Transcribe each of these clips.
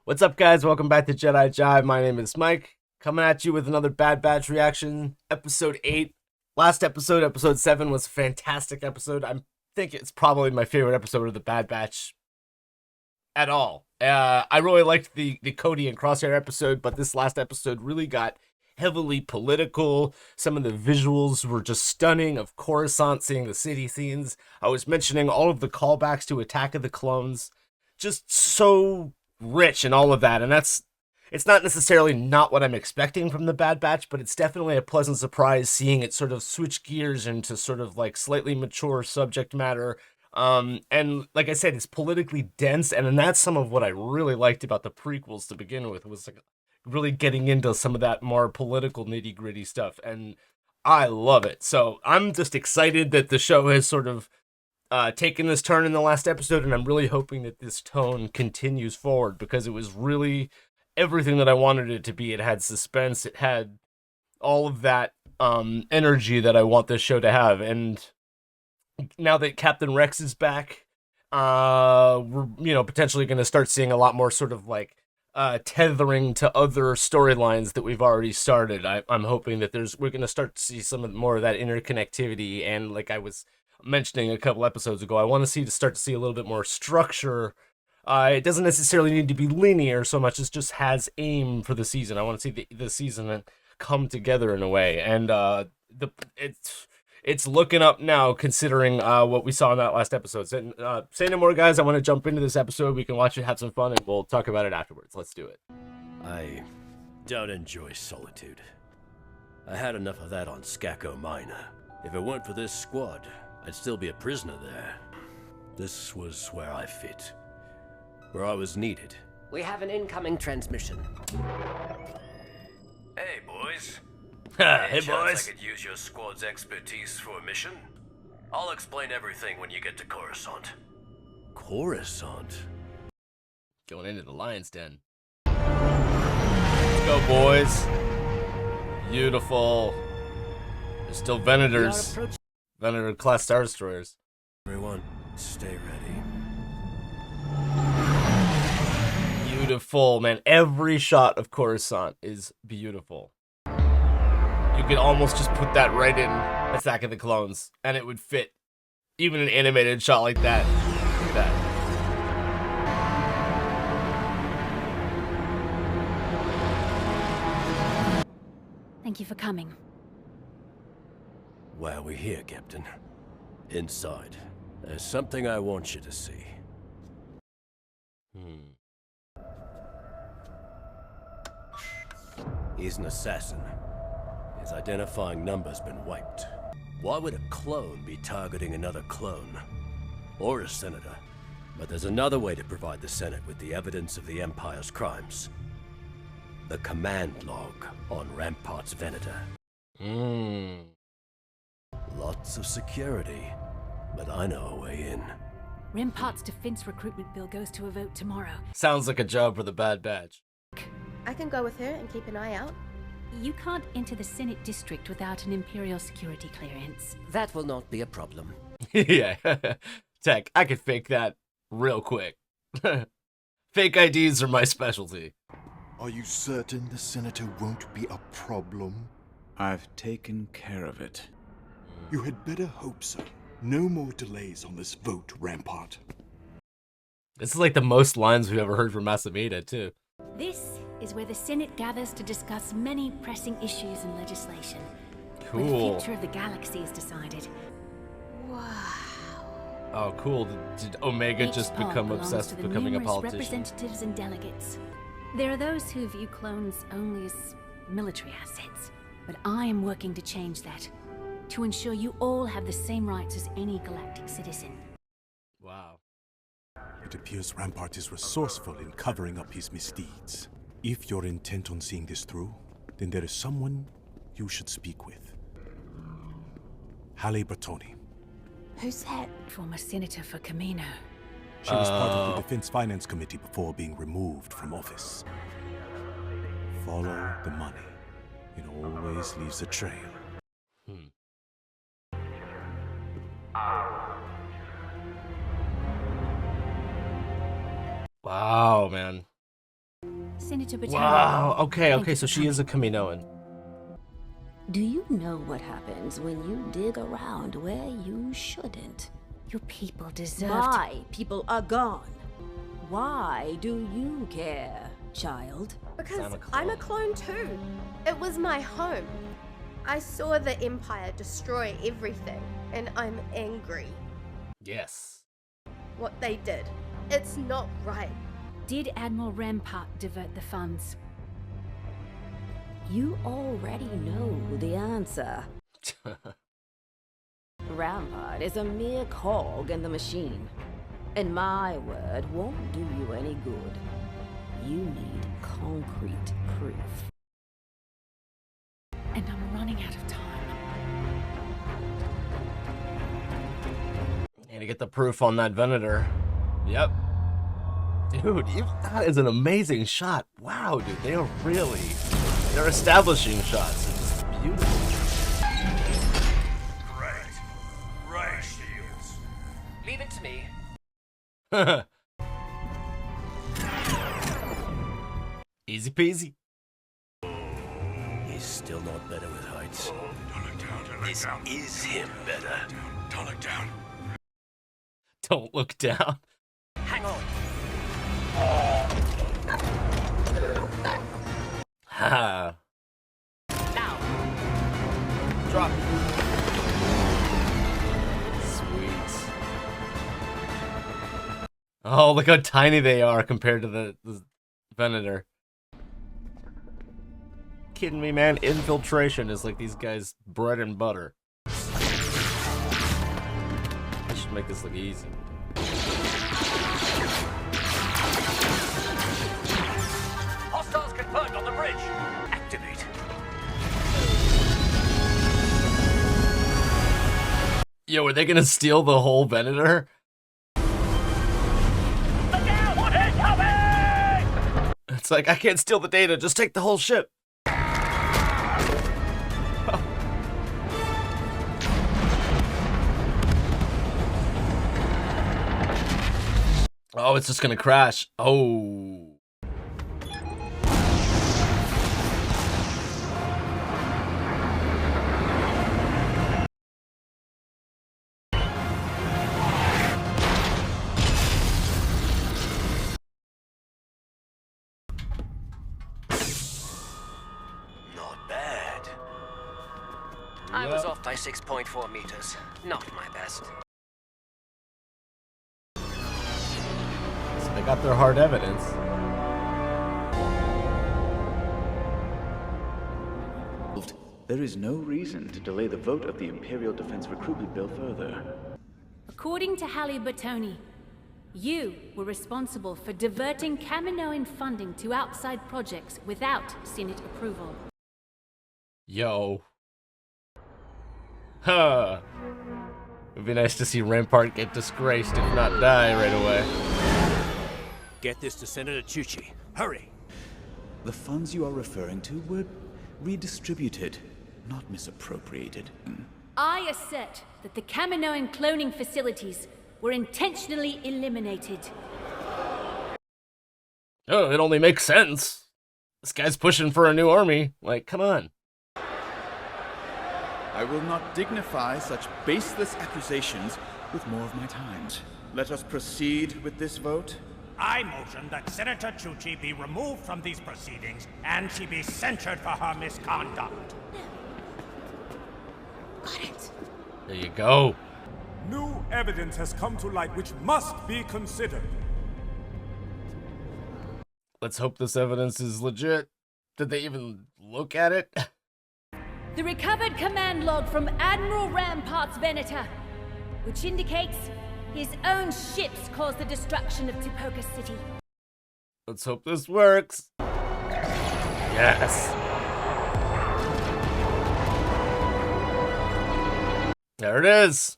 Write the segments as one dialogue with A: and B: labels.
A: What's up, guys? Welcome back to Jedi Jive. My name is Mike, coming at you with another Bad Batch reaction, episode 8. Last episode, episode 7, was a fantastic episode. I think it's probably my favorite episode of the Bad Batch at all. I really liked the Cody and Crosshair episode, but this last episode really got heavily political. Some of the visuals were just stunning, of Coruscant, seeing the city scenes. I was mentioning all of the callbacks to Attack of the Clones. Just so rich and all of that, and it's not necessarily not what I'm expecting from the Bad Batch, but it's definitely a pleasant surprise seeing it sort of switch gears into sort of like slightly mature subject matter. And like I said, it's politically dense, and that's some of what I really liked about the prequels to begin with, was like really getting into some of that more political nitty gritty stuff, and I love it. So I'm just excited that the show has sort of taken this turn in the last episode, and I'm really hoping that this tone continues forward, because it was really everything that I wanted it to be. It had suspense, it had all of that energy that I want this show to have. And now that Captain Rex is back, we're potentially going to start seeing a lot more sort of like tethering to other storylines that we've already started. I'm hoping that we're going to start to see some more of that interconnectivity, and like I was mentioning a couple episodes ago, I want to start to see a little bit more structure. It doesn't necessarily need to be linear so much as just has aim for the season. I want to see the season come together in a way, and it's looking up now, considering what we saw in that last episode. Say no more, guys. I want to jump into this episode. We can watch it, have some fun, and we'll talk about it afterwards. Let's do it.
B: I don't enjoy solitude. I had enough of that on Skako Minor. If it weren't for this squad, I'd still be a prisoner there. This was where I fit. Where I was needed.
C: We have an incoming transmission.
B: Hey, boys.
A: Hey, boys.
B: I could use your squad's expertise for a mission? I'll explain everything when you get to Coruscant. Coruscant?
A: Going into the Lion's Den. Let's go, boys. Beautiful. There's still Venators. Venator-class Star Destroyers.
B: Everyone, stay ready.
A: Beautiful, man. Every shot of Coruscant is beautiful. You could almost just put that right in Attack of the Clones, and it would fit. Even an animated shot like that. Look at that.
D: Thank you for coming.
B: Why are we here, Captain? Inside. There's something I want you to see. He's an assassin. His identifying number's been wiped. Why would a clone be targeting another clone? Or a senator? But there's another way to provide the Senate with the evidence of the Empire's crimes. The command log on Rampart's Venator. Lots of security, but I know a way in.
D: Rampart's defense recruitment bill goes to a vote tomorrow.
A: Sounds like a job for the Bad Batch.
E: I can go with her and keep an eye out.
D: You can't enter the Senate district without an Imperial security clearance.
C: That will not be a problem.
A: Yeah. Tech, I could fake that real quick. Fake IDs are my specialty.
F: Are you certain the senator won't be a problem?
G: I've taken care of it.
F: You had better hope so. No more delays on this vote, Rampart.
A: This is like the most lines we've ever heard from Masameda, too.
D: This is where the Senate gathers to discuss many pressing issues and legislation. Where the
A: Cool.
D: future of the galaxy is decided.
A: Oh, cool. Did Omega
D: Each
A: just
D: pod
A: become
D: belongs
A: obsessed
D: to
A: with
D: the
A: becoming a
D: numerous
A: politician?
D: representatives and delegates. There are those who view clones only as military assets, but I am working to change that, to ensure you all have the same rights as any galactic citizen.
A: Wow.
F: It appears Rampart is resourceful in covering up his misdeeds. If you're intent on seeing this through, then there is someone you should speak with. Halle Bertoni.
E: Who's that?
D: Former senator for Camino.
F: She was part of the Defense Finance Committee before being removed from office. Follow the money. It always leaves a trail.
A: Wow, man.
D: Senator Batoni.
A: Wow. Okay,
D: Thank
A: okay,
D: you
A: so
D: for
A: she is a
D: coming.
A: Kaminoan.
H: Do you know what happens when you dig around where you shouldn't?
D: Your people deserved.
H: My people are gone. Why do you care, child?
E: Because
A: I'm a
E: I'm a clone too. It was my home. I saw the Empire destroy everything, and I'm angry.
A: Yes.
E: What they did. It's not right.
D: Did Admiral Rampart divert the funds?
H: You already know the answer. Rampart is a mere cog in the machine. And my word won't do you any good. You need concrete proof.
D: And I'm running out of time.
A: Need to get the proof on that Venator. Yep. Dude, that is an amazing shot. Wow, dude, they're establishing shots. It's beautiful.
B: Right, Shields.
C: Leave it to me.
A: Easy peasy.
B: He's still not better with heights. This is him better. Don't look down.
A: Don't look down.
C: Hang on.
A: Ha.
C: Now.
A: Drop. Sweet. Oh, look how tiny they are compared to the Venator. Kidding me, man? Infiltration is like these guys' bread and butter. I should make this look easy.
C: Hostiles confirmed on the bridge. Activate.
A: Yo, are they gonna steal the whole Venator?
C: Look out! Incoming!
A: It's like, I can't steal the data, just take the whole ship. Oh, it's just gonna crash. Oh.
B: Not bad.
C: I was off by 6.4 meters. Not my best.
A: So they got their hard evidence.
G: There is no reason to delay the vote of the Imperial Defense Recruitment Bill further.
D: According to Halle Bertoni, you were responsible for diverting Kaminoan funding to outside projects without Senate approval.
A: Yo. Huh. It'd be nice to see Rampart get disgraced, if not die right away.
B: Get this to Senator Chuchi. Hurry!
G: The funds you are referring to were redistributed, not misappropriated.
D: I assert that the Kaminoan cloning facilities were intentionally eliminated.
A: Oh, it only makes sense. This guy's pushing for a new army. Like, come on.
G: I will not dignify such baseless accusations with more of my time. Let us proceed with this vote.
I: I motion that Senator Chuchi be removed from these proceedings and she be censured for her misconduct.
E: Got it.
A: There you go.
J: New evidence has come to light which must be considered.
A: Let's hope this evidence is legit. Did they even look at it?
D: The recovered command log from Admiral Rampart's Venator, which indicates his own ships caused the destruction of Tipoca City.
A: Let's hope this works. Yes. There it is.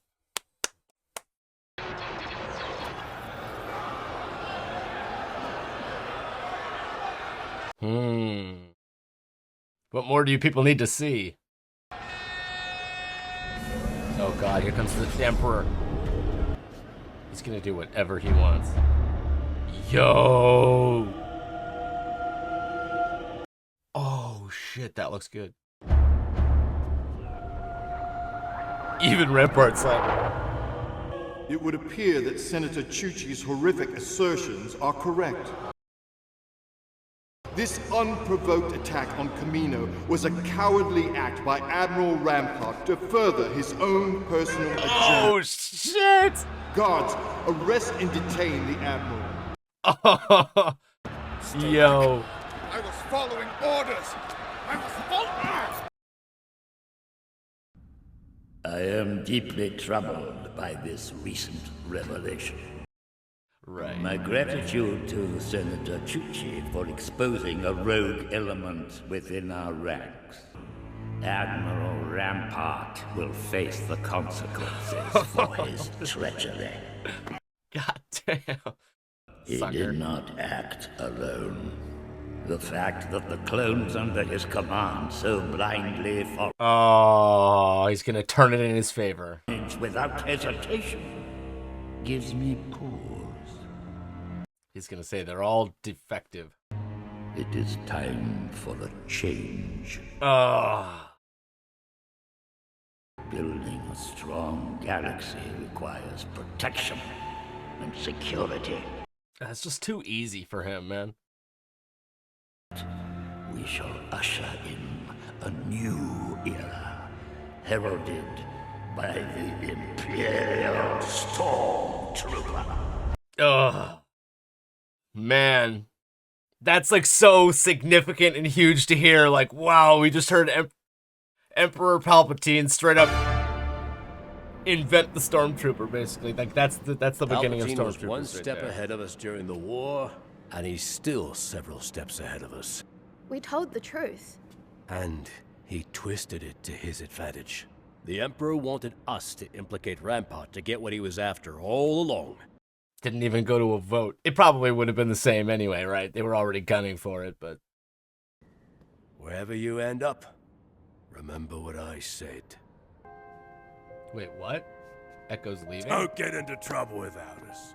A: What more do you people need to see? Oh god, here comes the Emperor. He's gonna do whatever he wants. Yo! shit, that looks good. Even Rampart's like...
K: It would appear that Senator Chuchi's horrific assertions are correct. This unprovoked attack on Camino was a cowardly act by Admiral Rampart to further his own personal agenda.
A: Oh, shit!
K: Guards, arrest and detain the Admiral.
A: Oh, yo.
G: I was following orders. I was following...
L: I am deeply troubled by this recent revelation.
A: Right.
L: My gratitude to Senator Chuchi for exposing a rogue element within our ranks. Admiral Rampart will face the consequences for his treachery.
A: God damn.
L: He
A: Sucker.
L: did not act alone. The fact that the clones under his command so blindly followed
A: Oh, he's gonna turn it in his favor.
L: without hesitation gives me pause.
A: He's gonna say they're all defective.
L: It is time for a change. Building a strong galaxy requires protection and security.
A: That's just too easy for him, man.
L: We shall usher in a new era, heralded by the Imperial Stormtrooper.
A: Ugh. Man. That's like so significant and huge to hear. Like, wow, we just heard Emperor Palpatine straight up invent the Stormtrooper, basically. Like, that's the beginning of
B: Palpatine was
A: Stormtroopers.
B: one
A: right
B: step
A: there.
B: ahead of us during the war, and he's still several steps ahead of us.
E: We told the truth.
B: And he twisted it to his advantage. The Emperor wanted us to implicate Rampart to get what he was after all along.
A: Didn't even go to a vote. It probably would have been the same anyway, right? They were already gunning for it, but...
B: Wherever you end up, remember what I said.
A: Wait, what? Echo's leaving?
J: Don't get into trouble without us.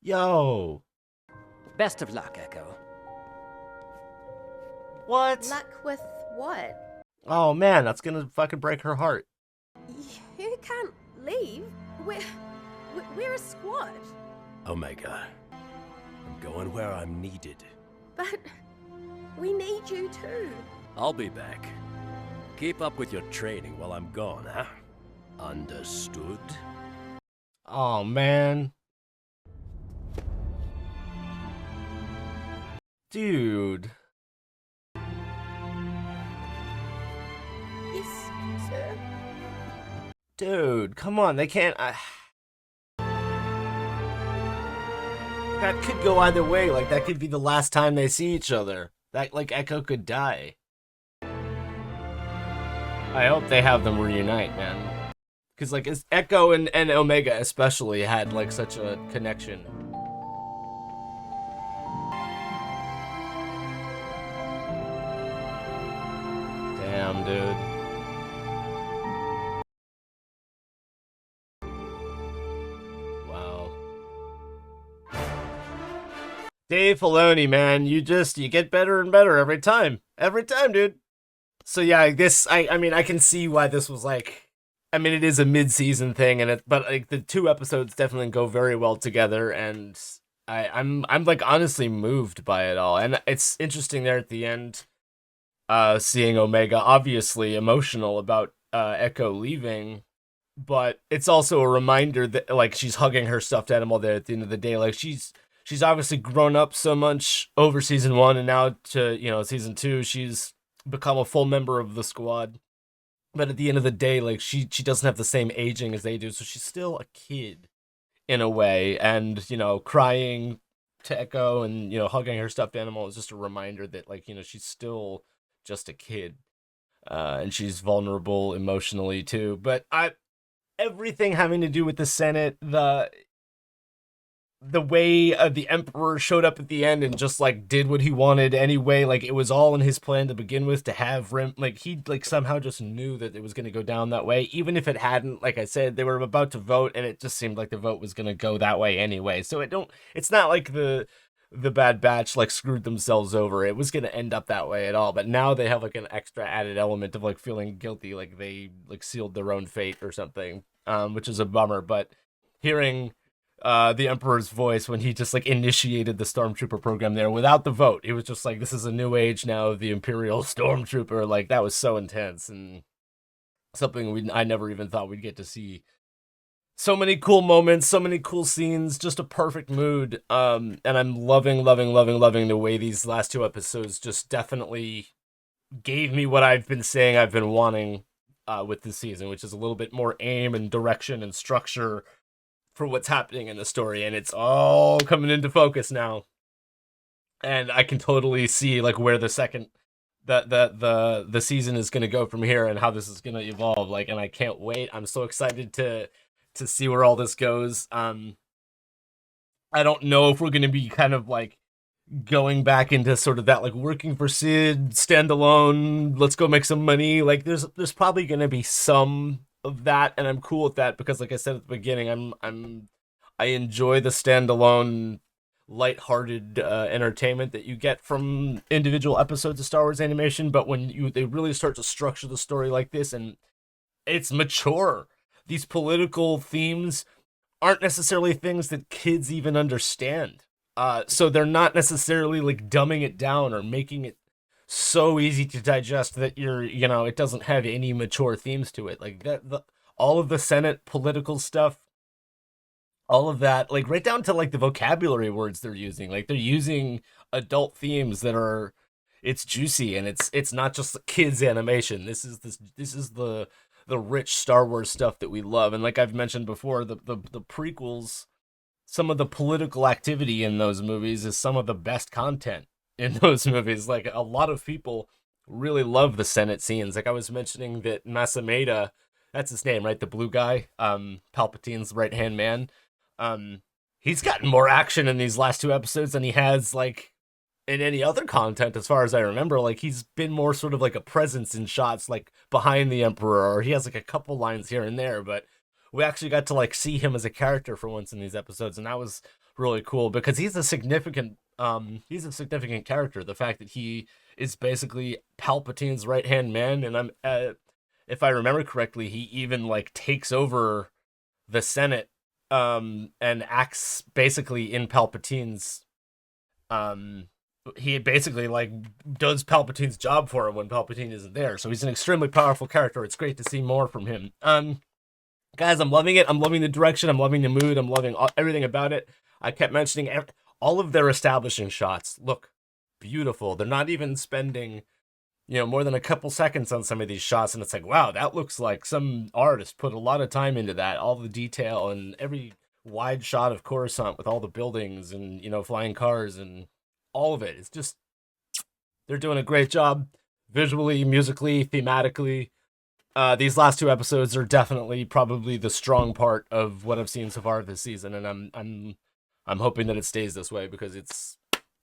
A: Yo!
C: Best of luck, Echo.
A: What?
E: Luck with what?
A: Oh man, that's gonna fucking break her heart.
E: You can't leave. We're a squad.
B: Omega, I'm going where I'm needed.
E: But we need you too.
B: I'll be back. Keep up with your training while I'm gone, huh? Understood?
A: Oh man. Dude.
E: Yes, sir.
A: Dude, come on, they can't... That could go either way, like, that could be the last time they see each other. That, like, Echo could die. I hope they have them reunite, man. Because, like, Echo and Omega especially had, like, such a connection. Damn, dude. Wow. Dave Filoni, man, you get better and better every time. Every time, dude. So yeah, I mean, I can see why this was like, I mean, it is a mid-season thing, but like the two episodes definitely go very well together, and I'm like honestly moved by it all. And it's interesting there at the end, seeing Omega obviously emotional about Echo leaving, but it's also a reminder that like she's hugging her stuffed animal there at the end of the day. Like she's obviously grown up so much over season 1, and now to season 2, she's become a full member of the squad. But at the end of the day, like she doesn't have the same aging as they do, so she's still a kid in a way. And crying to Echo and hugging her stuffed animal is just a reminder that like she's still just a kid, and she's vulnerable emotionally too. But everything having to do with the Senate, the way the Emperor showed up at the end and just like did what he wanted anyway, like it was all in his plan to begin with to have like he like somehow just knew that it was going to go down that way, even if it hadn't. Like I said, they were about to vote and it just seemed like the vote was going to go that way anyway, so it's not like the the Bad Batch like screwed themselves over. It was gonna end up that way at all, but now they have like an extra added element of like feeling guilty, like they like sealed their own fate or something, which is a bummer. But hearing the Emperor's voice when he just like initiated the Stormtrooper program there without the vote, it was just like, this is a new age now of the Imperial Stormtrooper. Like that was so intense and something I never even thought we'd get to see. So many cool moments, so many cool scenes, just a perfect mood. And I'm loving the way these last 2 episodes just definitely gave me what I've been saying I've been wanting with this season, which is a little bit more aim and direction and structure for what's happening in the story. And it's all coming into focus now. And I can totally see like where the season is going to go from here and how this is going to evolve. Like, and I can't wait. I'm so excited to see where all this goes. I don't know if we're going to be kind of like going back into sort of that like working for Sid, standalone, let's go make some money. Like there's probably going to be some of that, and I'm cool with that because like I said at the beginning, I enjoy the standalone lighthearted entertainment that you get from individual episodes of Star Wars animation, but when they really start to structure the story like this and it's mature, these political themes aren't necessarily things that kids even understand. So they're not necessarily like dumbing it down or making it so easy to digest that it doesn't have any mature themes to it. Like all of the Senate political stuff, all of that, like right down to like the vocabulary words they're using. Like they're using adult themes that it's juicy and it's not just kids animation. This is the rich Star Wars stuff that we love. And like I've mentioned before, the prequels, some of the political activity in those movies is some of the best content in those movies. Like a lot of people really love the Senate scenes. Like I was mentioning that Masameda, that's his name, right? The blue guy, Palpatine's right-hand man. He's gotten more action in these last 2 episodes than he has like in any other content, as far as I remember. Like he's been more sort of like a presence in shots like behind the Emperor, or he has like a couple lines here and there, but we actually got to like see him as a character for once in these episodes, and that was really cool because he's a significant character. The fact that he is basically Palpatine's right-hand man, and if I remember correctly, he even like takes over the Senate and acts basically in Palpatine's he basically like does Palpatine's job for him when Palpatine isn't there. So he's an extremely powerful character. It's great to see more from him. Guys, I'm loving it. I'm loving the direction. I'm loving the mood. I'm loving everything about it. I kept mentioning all of their establishing shots look beautiful. They're not even spending, more than a couple seconds on some of these shots, and it's like, wow, that looks like some artist put a lot of time into that. All the detail and every wide shot of Coruscant with all the buildings and, flying cars and all of it. It's just, they're doing a great job visually, musically, thematically. These last 2 episodes are definitely probably the strong part of what I've seen so far this season, and I'm hoping that it stays this way because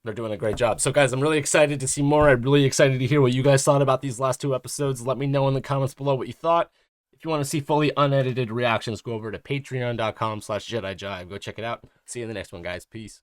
A: they're doing a great job. So guys, I'm really excited to see more. I'm really excited to hear what you guys thought about these last 2 episodes. Let me know in the comments below what you thought. If you want to see fully unedited reactions, go over to patreon.com/JediJive. Go check it out. See you in the next one, guys. Peace.